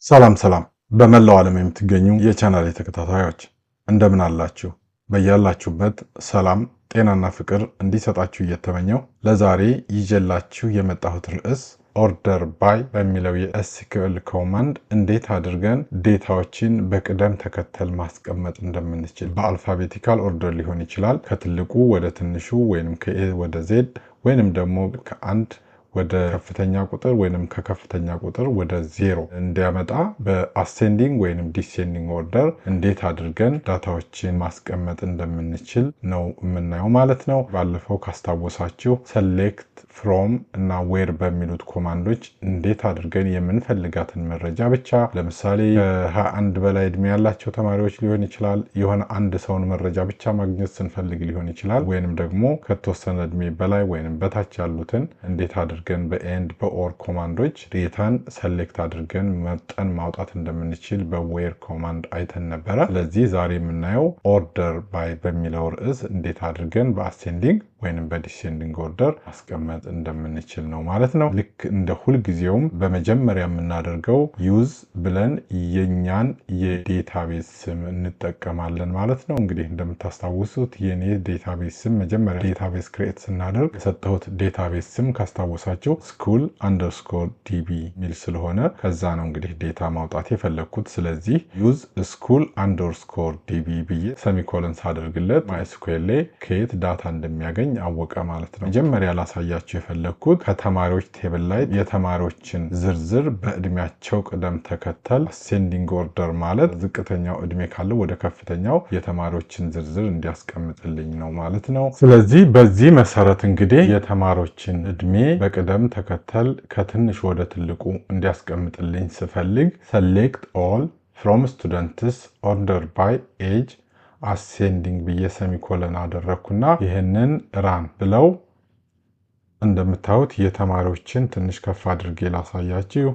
ሰላም በመላው ዓለም የምትገኙ የቻናሌ ተከታታዮች እንደምን አላችሁ? በያላችሁበት ሰላም ጤናና ፍቅር እንዲሰጣችሁ እየተመኘው ለዛሬ ይዤላችሁ የመጣሁት ርዕስ ኦርደር ባይ በሚለው የኤስኪዩኤል ኮማንድ እንዴት አድርገን ዴታዎችን በቅደም ተከተል ማስቀመጥ እንደምንችል በአልፋቤቲካል ኦርደር ሊሆን ይችላል። ከትልቁ ወደ ትንሹ ወይንም ከኤ ወደ ዜድ ወይንም ደግሞ ከአንድ ወደ ከፍተኛ ቁጥር ወይንም ከከፍተኛ ቁጥር ወደ ዜሮ እንዲያመጣ በአሴንዲንግ ወይንም ዲሴንዲንግ ኦርደር እንዴት አድርገን ዳታዎችን ማስቀመጥ እንደምንችል ነው የምናየው ማለት ነው። ባለፈው ካስታወሳችሁ ሰሌክት ፍሮም እና ዌር በሚሉት ኮማንዶች እንዴት አድርገን የምንፈልጋትን መረጃ ብቻ ለምሳሌ ከ21 በላይ እድሜ ያላቸው ተማሪዎች ሊሆን ይችላል፣ የሆነ አንድ ሰውን መረጃ ብቻ ማግኘት ስንፈልግ ሊሆን ይችላል፣ ወይንም ደግሞ ከተወሰነ እድሜ በላይ ወይንም በታች ያሉትን እንዴት አድርገን በኤንድ በኦር ኮማንዶች ዴታን ሰሌክት አድርገን መጠን ማውጣት እንደምንችል በዌር ኮማንድ አይተን ነበረ። ስለዚህ ዛሬ የምናየው ኦርደር ባይ በሚለው ርዕስ እንዴት አድርገን በአሴንዲንግ ወይንም በዲሴንዲንግ ኦርደር ማስቀመጥ እንደምንችል ነው ማለት ነው። ልክ እንደ ሁልጊዜውም በመጀመሪያ የምናደርገው ዩዝ ብለን የኛን የዴታቤዝ ስም እንጠቀማለን ማለት ነው። እንግዲህ እንደምታስታውሱት የኔ ዴታቤዝ ስም መጀመሪያ ዴታቤዝ ክሬት ስናደርግ የሰጠሁት ዴታቤዝ ስም ካስታወሳችሁ ስኩል አንደርስኮር ዲቢ ሚል ስለሆነ ከዛ ነው እንግዲህ ዴታ ማውጣት የፈለግኩት። ስለዚህ ዩዝ ስኩል አንደርስኮር ዲቢ ብዬ ሰሚኮለን ሳደርግለት ማይስኩኤል ላይ ከየት ዳታ እንደሚያገኝ አወቀ ማለት ነው። መጀመሪያ ላሳያችሁ የፈለግኩት ከተማሪዎች ቴብል ላይ የተማሪዎችን ዝርዝር በእድሜያቸው ቅደም ተከተል አሴንዲንግ ኦርደር ማለት ዝቅተኛው እድሜ ካለው ወደ ከፍተኛው የተማሪዎችን ዝርዝር እንዲያስቀምጥልኝ ነው ማለት ነው። ስለዚህ በዚህ መሰረት እንግዲህ የተማሪዎችን እድሜ በቅደም ተከተል ከትንሽ ወደ ትልቁ እንዲያስቀምጥልኝ ስፈልግ ሰሌክት ኦል ፍሮም ስቱደንትስ ኦርደር ባይ ኤጅ አሴንዲንግ ብዬ ሰሚኮለን አደረግኩና ይህንን ራን ብለው እንደምታዩት የተማሪዎችን ትንሽ ከፍ አድርጌ ላሳያችሁ።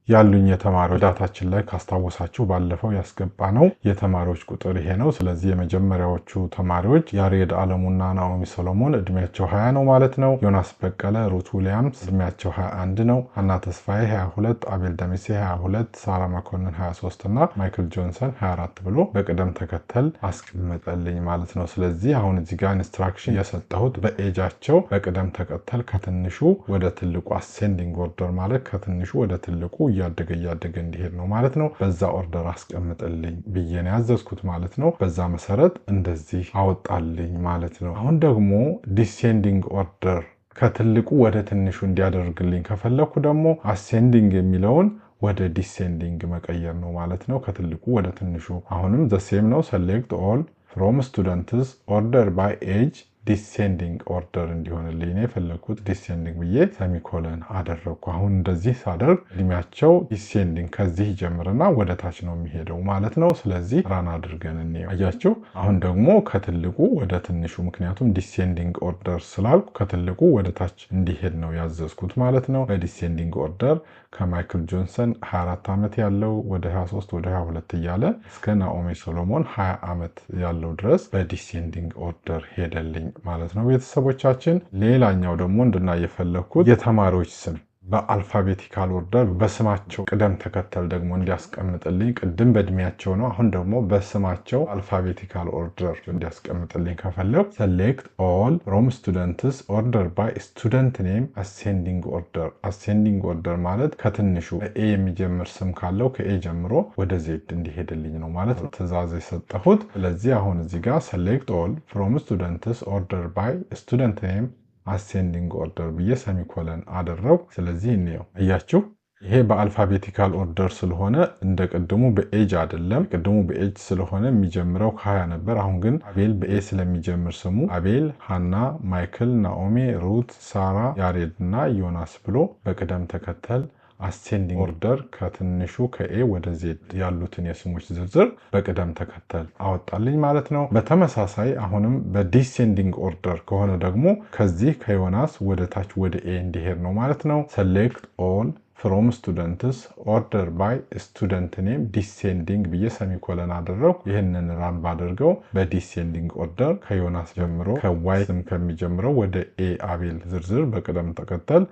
ያሉኝ የተማሪዎች ዳታችን ላይ ካስታወሳችሁ ባለፈው ያስገባ ነው የተማሪዎች ቁጥር ይሄ ነው። ስለዚህ የመጀመሪያዎቹ ተማሪዎች ያሬድ አለሙና ናኦሚ ሰሎሞን እድሜያቸው 20 ነው ማለት ነው። ዮናስ በቀለ፣ ሩት ዊሊያምስ እድሜያቸው 21 ነው። አና ተስፋዬ 22፣ አቤል ደሚሴ 22፣ ሳራ መኮንን 23 እና ማይክል ጆንሰን 24 ብሎ በቅደም ተከተል አስቀመጠልኝ ማለት ነው። ስለዚህ አሁን እዚህ ጋር ኢንስትራክሽን የሰጠሁት በኤጃቸው በቅደም ተከተል ከትንሹ ወደ ትልቁ አሴንዲንግ ኦርደር ማለት ከትንሹ ወደ ትልቁ እያደገ እንዲሄድ ነው ማለት ነው። በዛ ኦርደር አስቀምጥልኝ ብዬ ነው ያዘዝኩት ማለት ነው። በዛ መሰረት እንደዚህ አወጣልኝ ማለት ነው። አሁን ደግሞ ዲሴንዲንግ ኦርደር ከትልቁ ወደ ትንሹ እንዲያደርግልኝ ከፈለኩ ደግሞ አሴንዲንግ የሚለውን ወደ ዲሴንዲንግ መቀየር ነው ማለት ነው። ከትልቁ ወደ ትንሹ አሁንም ዘሴም ነው። ሰሌክት ኦል ፍሮም ስቱደንትስ ኦርደር ባይ ኤጅ ዲሴንዲንግ ኦርደር እንዲሆንልኝ ነው የፈለኩት። ዲሴንዲንግ ብዬ ሰሚኮለን አደረግኩ። አሁን እንደዚህ ሳደርግ እድሜያቸው ዲሴንዲንግ ከዚህ ይጀምርና ወደ ታች ነው የሚሄደው ማለት ነው። ስለዚህ ራን አድርገን እንየው። አያችሁ አሁን ደግሞ ከትልቁ ወደ ትንሹ፣ ምክንያቱም ዲሴንዲንግ ኦርደር ስላልኩ ከትልቁ ወደ ታች እንዲሄድ ነው ያዘዝኩት ማለት ነው። በዲሴንዲንግ ኦርደር ከማይክል ጆንሰን 24 ዓመት ያለው ወደ 23 ወደ 22 እያለ እስከ ናኦሚ ሶሎሞን 20 ዓመት ያለው ድረስ በዲሴንዲንግ ኦርደር ሄደልኝ ማለት ነው ቤተሰቦቻችን። ሌላኛው ደግሞ እንድናይ የፈለኩት የተማሪዎች ስም በአልፋቤቲካል ኦርደር በስማቸው ቅደም ተከተል ደግሞ እንዲያስቀምጥልኝ፣ ቅድም በእድሜያቸው ነው፣ አሁን ደግሞ በስማቸው አልፋቤቲካል ኦርደር እንዲያስቀምጥልኝ ከፈለኩ ሰሌክት ኦል ፍሮም ስቱደንትስ ኦርደር ባይ ስቱደንት ኔም አሴንዲንግ ኦርደር። አሴንዲንግ ኦርደር ማለት ከትንሹ በኤ የሚጀምር ስም ካለው ከኤ ጀምሮ ወደ ዜድ እንዲሄድልኝ ነው ማለት ነው ትእዛዝ የሰጠሁት። ስለዚህ አሁን እዚህ ጋር ሰሌክት ኦል ፍሮም ስቱደንትስ ኦርደር ባይ ስቱደንት ኔም አሴንዲንግ ኦርደር ብዬ ሰሚኮለን አደረው። ስለዚህ እንየው። እያችሁ ይሄ በአልፋቤቲካል ኦርደር ስለሆነ እንደ ቅድሙ በኤጅ አይደለም። ቅድሙ በኤጅ ስለሆነ የሚጀምረው ከ20 ነበር። አሁን ግን አቤል በኤ ስለሚጀምር ስሙ አቤል፣ ሃና፣ ማይክል፣ ናኦሚ፣ ሩት፣ ሳራ፣ ያሬድ እና ዮናስ ብሎ በቅደም ተከተል አሴንዲንግ ኦርደር ከትንሹ ከኤ ወደ ዜድ ያሉትን የስሞች ዝርዝር በቅደም ተከተል አወጣልኝ ማለት ነው። በተመሳሳይ አሁንም በዲሴንዲንግ ኦርደር ከሆነ ደግሞ ከዚህ ከዮናስ ወደ ታች ወደ ኤ እንዲሄድ ነው ማለት ነው። ሰሌክት ኦል ፍሮም ስቱደንትስ ኦርደር ባይ ስቱደንት ኔም ዲሴንዲንግ ብዬ ሰሚኮለን አደረኩ። ይህንን ራን ባደርገው በዲሴንዲንግ ኦርደር ከዮናስ ጀምሮ ከዋይ ስም ከሚጀምረው ወደ ኤ አቤል ዝርዝር በቅደም ተከተል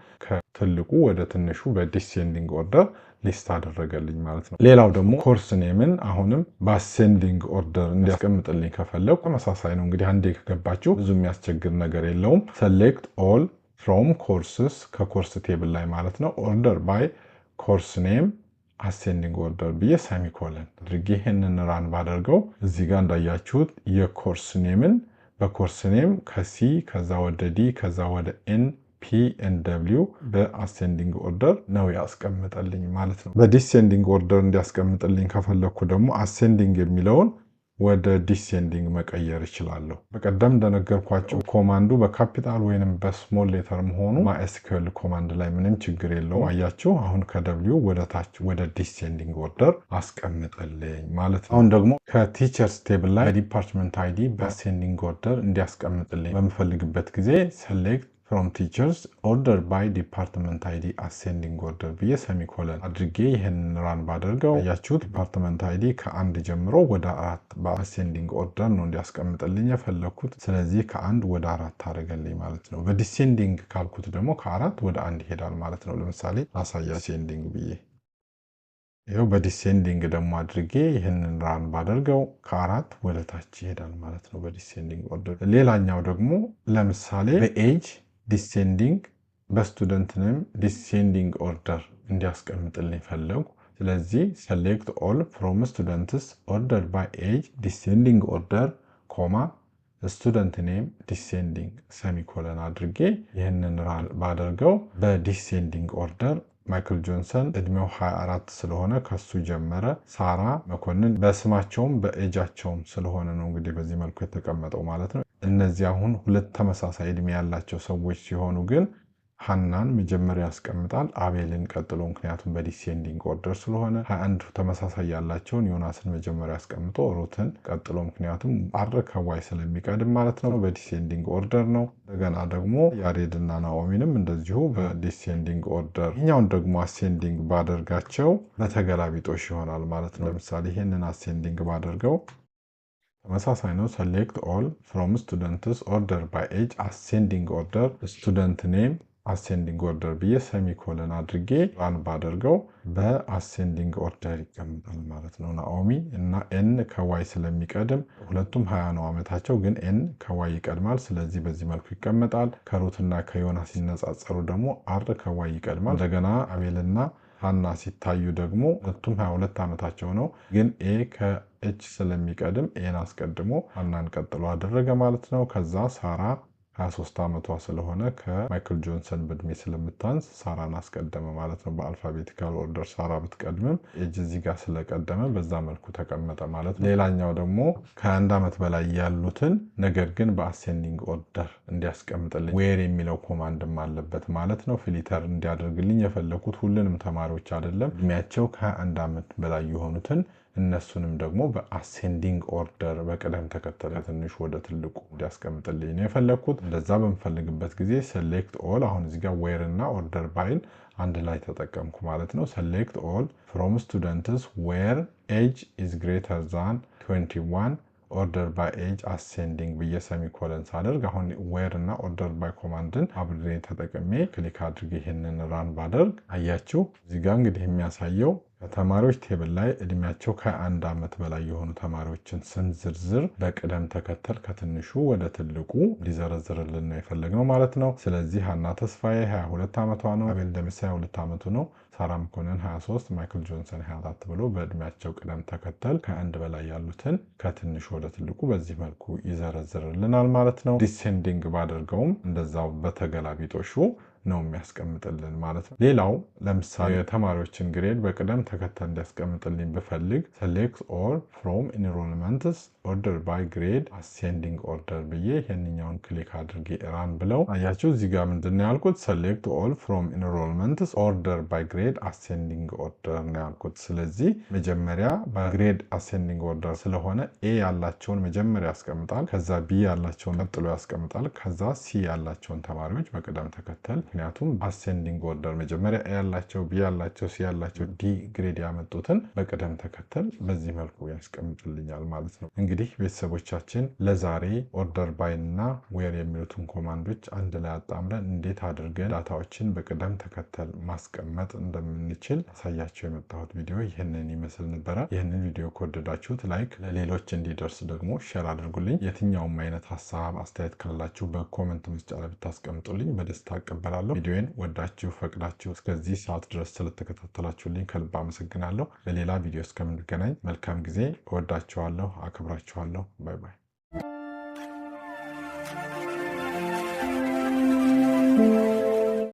ትልቁ ወደ ትንሹ በዲሴንዲንግ ኦርደር ሊስት አደረገልኝ ማለት ነው። ሌላው ደግሞ ኮርስ ኔምን አሁንም በአሴንዲንግ ኦርደር እንዲያስቀምጥልኝ ከፈለኩ ተመሳሳይ ነው። እንግዲህ አንዴ ከገባችሁ ብዙ የሚያስቸግር ነገር የለውም። ሰሌክት ኦል ፍሮም ኮርስስ ከኮርስ ቴብል ላይ ማለት ነው። ኦርደር ባይ ኮርስ ኔም አሴንዲንግ ኦርደር ብዬ ሰሚኮለን አድርጌ ይህንን ራን ባደርገው እዚህ ጋር እንዳያችሁት የኮርስ ኔምን በኮርስ ኔም ከሲ ከዛ ወደ ዲ ከዛ ወደ ኤን ፒ ኤን ደብሊው በአሴንዲንግ ኦርደር ነው ያስቀምጠልኝ ማለት ነው። በዲሴንዲንግ ኦርደር እንዲያስቀምጥልኝ ከፈለኩ ደግሞ አሴንዲንግ የሚለውን ወደ ዲሴንዲንግ መቀየር እችላለሁ። በቀደም እንደነገርኳችሁ ኮማንዱ በካፒታል ወይንም በስሞል ሌተር መሆኑ ማኤስኪዩኤል ኮማንድ ላይ ምንም ችግር የለውም። አያችሁ አሁን ከደብሊው ወደ ታች ወደ ዲሴንዲንግ ኦርደር አስቀምጠልኝ ማለት ነው። አሁን ደግሞ ከቲቸርስ ቴብል ላይ በዲፓርትመንት አይዲ በአሴንዲንግ ኦርደር እንዲያስቀምጥልኝ በምፈልግበት ጊዜ ሴሌክት from teachers order by department ID ascending order ብዬ ሰሚኮለን አድርጌ ይሄንን ራን ባደርገው ያያችሁት ዲፓርትመንት አይዲ ከአንድ ጀምሮ ወደ 4 በአሴንዲንግ ኦርደር ነው እንዲያስቀምጥልኝ የፈለኩት። ስለዚህ ከአንድ ወደ 4 አደረገልኝ ማለት ነው። በዲሴንዲንግ ካልኩት ደግሞ ከ4 ወደ 1 ይሄዳል ማለት ነው። ለምሳሌ ላሳያ አሴንዲንግ ብዬ ይሄው በዲሴንዲንግ ደግሞ አድርጌ ይሄንን ራን ባደርገው ከ4 ወደ ታች ይሄዳል ማለት ነው በዲሴንዲንግ ኦርደር። ሌላኛው ደግሞ ለምሳሌ በኤጅ ዲሴንዲንግ በስቱደንት ኔም ዲሴንዲንግ ኦርደር እንዲያስቀምጥልኝ ፈለጉ። ስለዚህ ሴሌክት ኦል ፍሮም ስቱደንትስ ኦርደር ባይ ኤጅ ዲሴንዲንግ ኦርደር ኮማ ስቱደንት ኔም ዲሴንዲንግ ሰሚኮለን አድርጌ ይህንን ራን ባደርገው በዲሴንዲንግ ኦርደር ማይክል ጆንሰን እድሜው 24 ስለሆነ ከሱ ጀመረ። ሳራ መኮንን በስማቸውም በኤጃቸውም ስለሆነ ነው እንግዲህ በዚህ መልኩ የተቀመጠው ማለት ነው። እነዚህ አሁን ሁለት ተመሳሳይ እድሜ ያላቸው ሰዎች ሲሆኑ ግን ሐናን መጀመሪያ ያስቀምጣል፣ አቤልን ቀጥሎ፣ ምክንያቱም በዲሴንዲንግ ኦርደር ስለሆነ 21 ተመሳሳይ ያላቸውን ዮናስን መጀመሪያ ያስቀምጦ ሩትን ቀጥሎ፣ ምክንያቱም አር ከዋይ ስለሚቀድም ማለት ነው በዲሴንዲንግ ኦርደር ነው። እንደገና ደግሞ ያሬድና ናኦሚንም እንደዚሁ በዲሴንዲንግ ኦርደር። ይሄኛውን ደግሞ አሴንዲንግ ባደርጋቸው በተገላቢጦሽ ይሆናል ማለት ነው። ለምሳሌ ይሄንን አሴንዲንግ ባደርገው ተመሳሳይ ነው። ሴሌክት ኦል ፍሮም ስቱደንትስ ኦርደር ባይ ኤጅ አሴንዲንግ ኦርደር ስቱደንት ኔም አሴንዲንግ ኦርደር ብዬ ሰሚኮለን አድርጌ ራን ባደርገው በአሴንዲንግ ኦርደር ይቀመጣል ማለት ነው። ናኦሚ እና ኤን ከዋይ ስለሚቀድም ሁለቱም 20 ነው ዓመታቸው፣ ግን ኤን ከዋይ ይቀድማል። ስለዚህ በዚህ መልኩ ይቀመጣል። ከሩትና ከዮናስ ሲነጻጸሩ ደግሞ አር ከዋይ ይቀድማል። እንደገና አቤልና ሐና ሲታዩ ደግሞ ሁለቱም 22 ዓመታቸው ነው፣ ግን ኤ ከኤች ስለሚቀድም ኤን አስቀድሞ ሐናን ቀጥሎ አደረገ ማለት ነው። ከዛ ሳራ 23 ዓመቷ ስለሆነ ከማይክል ጆንሰን በእድሜ ስለምታንስ ሳራን አስቀደመ ማለት ነው። በአልፋቤቲካል ኦርደር ሳራ ብትቀድምም ኤጅ እዚህ ጋር ስለቀደመ በዛ መልኩ ተቀመጠ ማለት ነው። ሌላኛው ደግሞ ከ1 ዓመት በላይ ያሉትን ነገር ግን በአሴንዲንግ ኦርደር እንዲያስቀምጥልኝ ዌር የሚለው ኮማንድም አለበት ማለት ነው። ፊልተር እንዲያደርግልኝ የፈለኩት ሁሉንም ተማሪዎች አይደለም፣ እድሜያቸው ከ1 ዓመት በላይ የሆኑትን እነሱንም ደግሞ በአሴንዲንግ ኦርደር በቅደም ተከተል ከትንሹ ወደ ትልቁ እንዲያስቀምጥልኝ ነው የፈለኩት። እንደዛ በምፈልግበት ጊዜ ሴሌክት ኦል አሁን እዚህ ጋር ዌር እና ኦርደር ባይን አንድ ላይ ተጠቀምኩ ማለት ነው። ሴሌክት ኦል ፍሮም ስቱደንትስ ዌር ኤጅ ኢዝ ግሬተር ዛን 21 ኦርደር ባይ ኤጅ አሴንዲንግ ብዬ ሰሚኮለን ሳደርግ አሁን ዌር እና ኦርደር ባይ ኮማንድን አብሬ ተጠቅሜ ክሊክ አድርጌ ይሄንን ራን ባደርግ አያችሁ እዚህ ጋር እንግዲህ የሚያሳየው ከተማሪዎች ቴብል ላይ እድሜያቸው ከ1 ዓመት በላይ የሆኑ ተማሪዎችን ስም ዝርዝር በቅደም ተከተል ከትንሹ ወደ ትልቁ ሊዘረዝርልን ነው የፈለግነው ማለት ነው። ስለዚህ ሐና ተስፋዬ 22 ዓመቷ ነው፣ አቤል ደምሴ 22 ዓመቱ ነው፣ ሳራ መኮንን 23፣ ማይክል ጆንሰን 24 ብሎ በእድሜያቸው ቅደም ተከተል ከ1 በላይ ያሉትን ከትንሹ ወደ ትልቁ በዚህ መልኩ ይዘረዝርልናል ማለት ነው። ዲሴንዲንግ ባደርገውም እንደዛው በተገላቢጦሹ ነው የሚያስቀምጥልን ማለት ነው። ሌላው ለምሳሌ የተማሪዎችን ግሬድ በቅደም ተከተል እንዲያስቀምጥልኝ ብፈልግ ሴሌክት ኦል ፍሮም ኢንሮልመንትስ ኦርደር ባይ ግሬድ አሴንዲንግ ኦርደር ብዬ ይህንኛውን ክሊክ አድርጌ ራን ብለው አያችሁ እዚህ ጋር ምንድን ነው ያልኩት? ሴሌክት ኦል ፍሮም ኢንሮልመንትስ ኦርደር ባይ ግሬድ አሴንዲንግ ኦርደር ነው ያልኩት። ስለዚህ መጀመሪያ በግሬድ አሴንዲንግ ኦርደር ስለሆነ ኤ ያላቸውን መጀመሪያ ያስቀምጣል፣ ከዛ ቢ ያላቸውን ቀጥሎ ያስቀምጣል፣ ከዛ ሲ ያላቸውን ተማሪዎች በቅደም ተከተል ምክንያቱም አሴንዲንግ ኦርደር መጀመሪያ ያላቸው ቢ ያላቸው ሲ ያላቸው ዲ ግሬድ ያመጡትን በቅደም ተከተል በዚህ መልኩ ያስቀምጥልኛል ማለት ነው። እንግዲህ ቤተሰቦቻችን ለዛሬ ኦርደር ባይ እና ዌር የሚሉትን ኮማንዶች አንድ ላይ አጣምረን እንዴት አድርገን ዳታዎችን በቅደም ተከተል ማስቀመጥ እንደምንችል አሳያቸው የመጣሁት ቪዲዮ ይህንን ይመስል ነበረ። ይህንን ቪዲዮ ከወደዳችሁት ላይክ፣ ለሌሎች እንዲደርስ ደግሞ ሼር አድርጉልኝ። የትኛውም አይነት ሀሳብ አስተያየት ካላችሁ በኮመንት መስጫ ላይ ብታስቀምጡልኝ በደስታ እቀበላለሁ። ቪዲዮን ወዳችሁ ፈቅዳችሁ እስከዚህ ሰዓት ድረስ ስለተከታተላችሁልኝ ከልብ አመሰግናለሁ። በሌላ ቪዲዮ እስከምንገናኝ መልካም ጊዜ። እወዳችኋለሁ፣ አክብራችኋለሁ። ባይ ባይ።